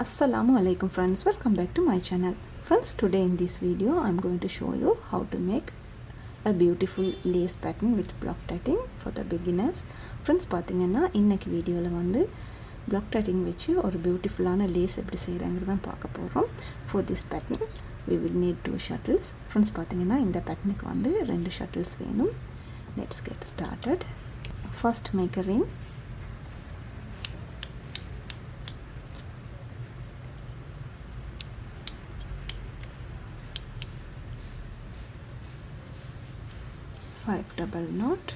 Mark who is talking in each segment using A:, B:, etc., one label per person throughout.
A: Assalamu alaikum friends, welcome back to my channel. Friends, today in this video I'm going to show you how to make a beautiful lace pattern with block tatting for the beginners. Friends, பாத்தீங்கன்னா இன்னைக்கு வீடியோல வந்து block tatting வச்சு ஒரு பியூட்டிஃபுல்லான lace எப்படி செய்யறங்கறத பார்க்க போறோம். For this pattern we will need two shuttles. Friends, பாத்தீங்கன்னா இந்த பேட்டர்னுக்கு வந்து ரெண்டு shuttles வேணும். Let's get started. First make a ring. Five double knot,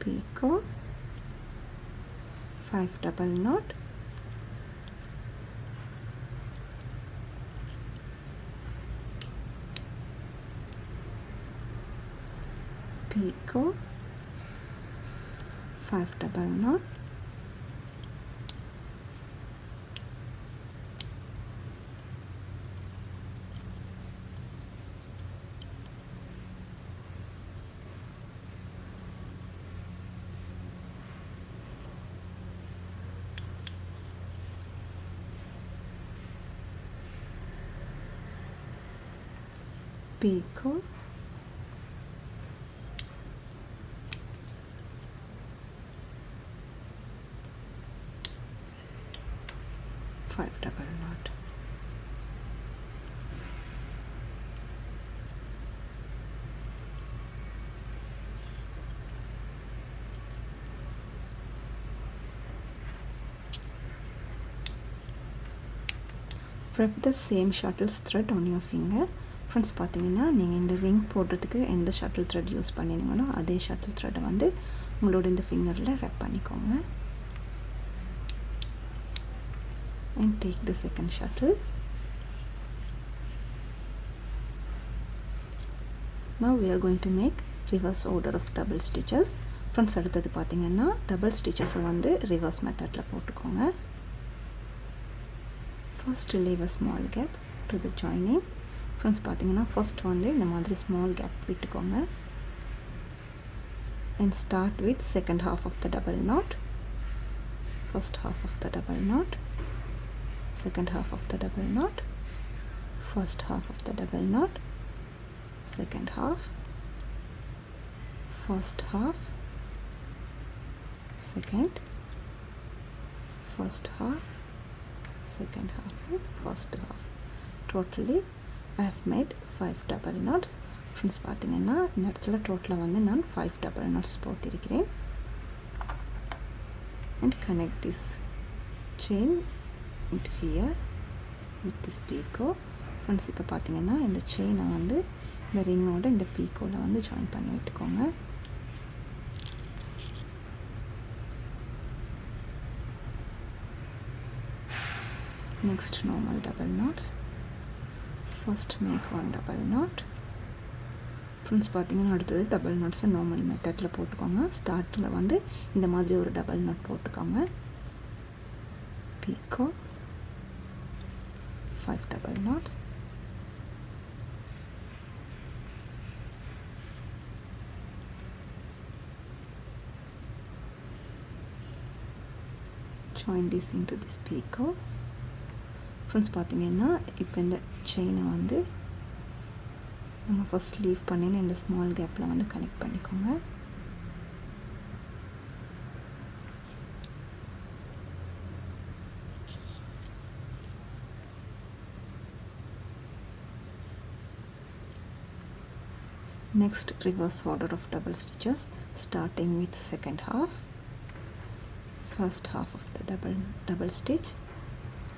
A: picot, 5 double knot, picot, 5 double knot, picot, five double knot, wrap the same shuttle's thread on your finger. Friends, பாத்தீங்கன்னா நீங்க இந்த ring போடுறதுக்கு எந்த shuttle thread use பண்ணினீங்களோ அதே shuttle thread வந்து உங்களோட இந்த ஃபிங்கர்ல wrap பண்ணிக்கோங்க. And take the second shuttle. Now we are going to make reverse order of double stitches. Friends, அடுத்தது பாத்தீங்கன்னா double stitches வந்து reverse methodல போட்டுக்கோங்க. First leave a small gap to the joining. Friends, பாத்தீங்கன்னா first வந்து இந்த மாதிரி small gap விட்டுக்கோங்க. And start with second half of the double knot. First half of the double knot, second half of the double knot, first half of the double knot, second half, first half, second, first half, second half, first half. Totally I have made 5 double knots. Friends, பாத்தீங்கன்னா இந்த இடத்துல டோட்டலா வந்து நான் 5 double knots போட்டிருக்கிறேன். And connect this chain into here with this picot. Friends, இப்போ பாத்தீங்கன்னா இந்த செயினை வந்து இந்த ரிங்கோட இந்த பீக்கோல வந்து ஜாயின் பண்ணி விட்டுக்கோங்க. Next, normal double knots. First make one double knot. Friends, பாத்தீங்கன்னா அடுத்தது double knots normal methodல போட்டுக்கோங்க. ஸ்டார்ட்ல வந்து இந்த மாதிரி ஒரு double knot போட்டுக்கோங்க. Picot, 5 double knots, join this into this picot. Friends, பாத்தீங்கன்னா இப்போ இந்த செயினை வந்து நம்ம ஃபர்ஸ்ட் லீவ் பண்ணின இந்த ஸ்மால் கேப்ல வந்து கனெக்ட் பண்ணிக்கோங்க. Next, reverse order of double stitches, starting with second half. First half of the double stitch,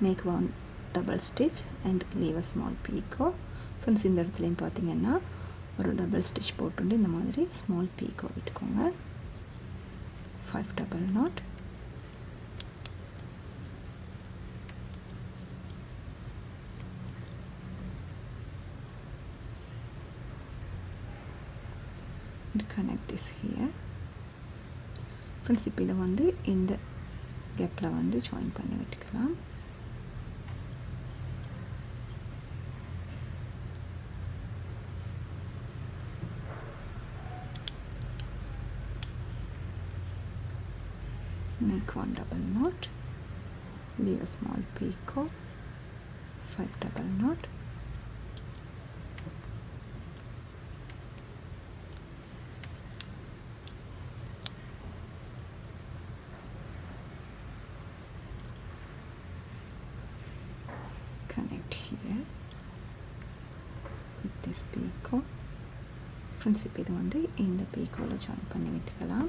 A: make one double stitch and leave a small picot. Friends, இந்த இடத்துலயும் பாத்தீங்கன்னா ஒரு double stitch போட்டுண்டு இந்த மாதிரி small picot விட்டுக்கோங்க. 5 double knot, and connect this here. Friends, இப்போ இதை வந்து இந்த கேப்ல வந்து ஜாயின் பண்ணி விட்டுக்கலாம். make 1 double knot, leave a small picot, 5 double knot, connect here with this picot. Friends இப்போ இது வந்து இந்த பீக்கோவில் ஜாயின் பண்ணி விட்டுக்கலாம்.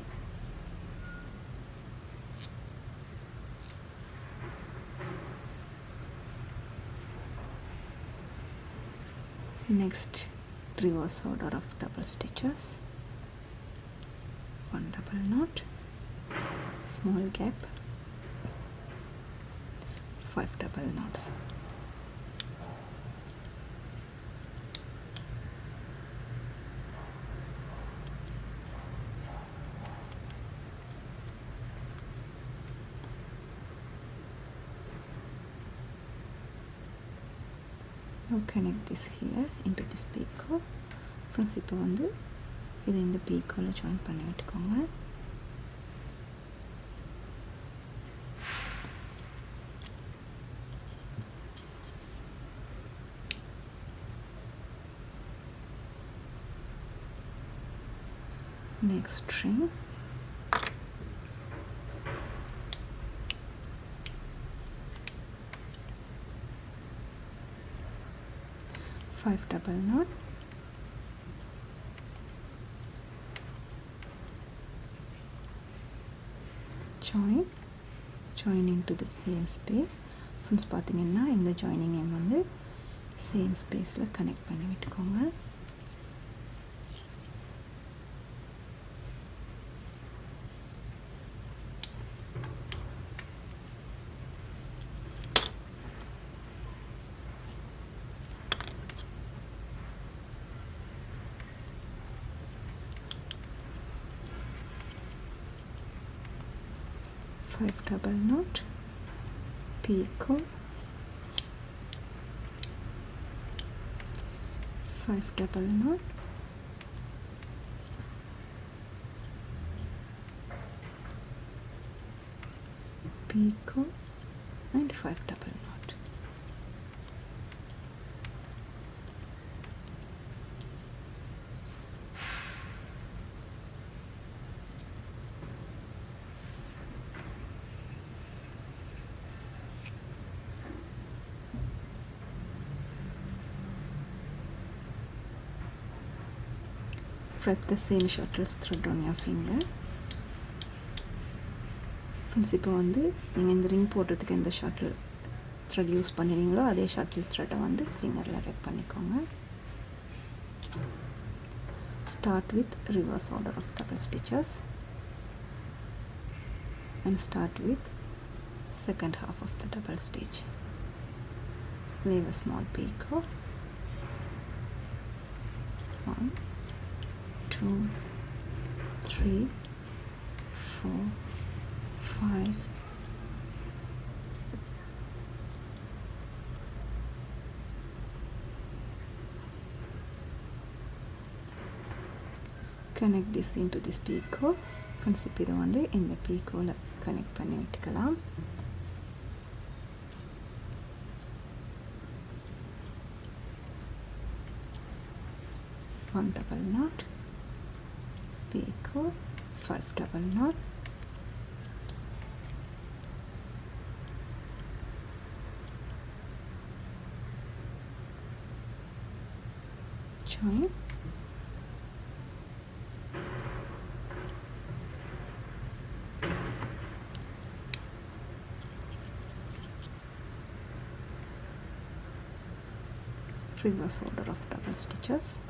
A: Next, reverse order of double stitches, 1 double knot, small gap, 5 double knots. Now connect this here into this picot. Friends இப்போ வந்து இது இந்த பீக்கோவில் ஜாயின் பண்ணி விட்டுக்கோங்க. Next string, five double knot, join into the same space. Friends பார்த்தீங்கன்னா இந்த joining M வந்து same ஸ்பேஸில் கனெக்ட் பண்ணி விட்டுக்கோங்க. Five double knot, picot, 5 double knot, picot and 5 double knot. Wrap the same shuttle thread on your finger. Friends இப்போ வந்து நீங்கள் இந்த ரிங் போடுறதுக்கு எந்த ஷட்டில் த்ரெட் யூஸ் பண்ணிடுறீங்களோ அதே ஷட்டில் த்ரெட்டை வந்து ஃபிங்கரில் ரெப் பண்ணிக்கோங்க. Start with reverse order of double stitches and start with second half of the double stitch. Leave a small picot. 1, 2, 3, 4, 5. Connect this into this picot. Friends இப்போ இதை வந்து இந்த பீக்கோவில் connect பண்ணி விட்டுக்கலாம். One double knot, picot, 5 double knot, join, reverse order of double stitches,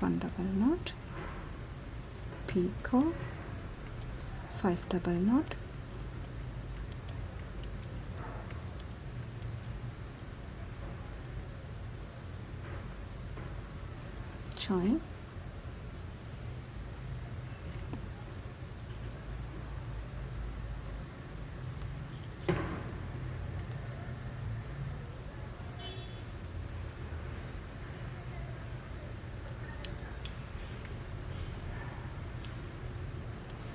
A: 1 double knot, picot, 5 double knot, join,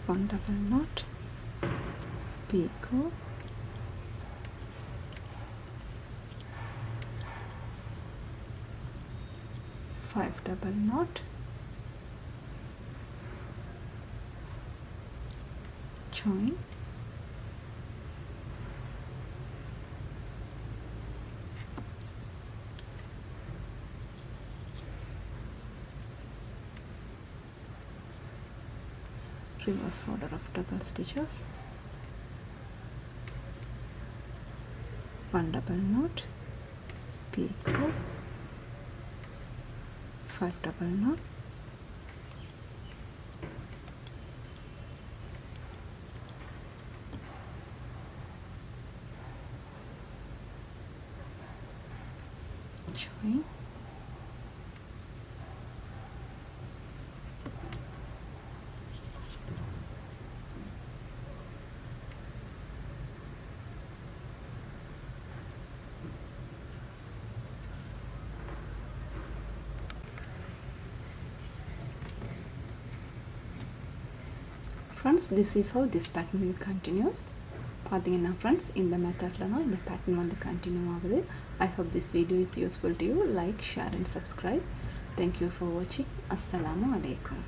A: 1 double knot, picot, 5 double knot, join, reverse order of double stitches, 1 double knot, picot, 5 double knot, join, friends. This is how this pattern will continues. பார்த்தீங்கன்னா friends இந்த மெத்தடில் தான் இந்த pattern வந்து continue ஆகுது. I hope this video is useful to you. Like, share and subscribe. Thank you for வாட்சிங். அஸ்ஸலாமு அலைக்கும்.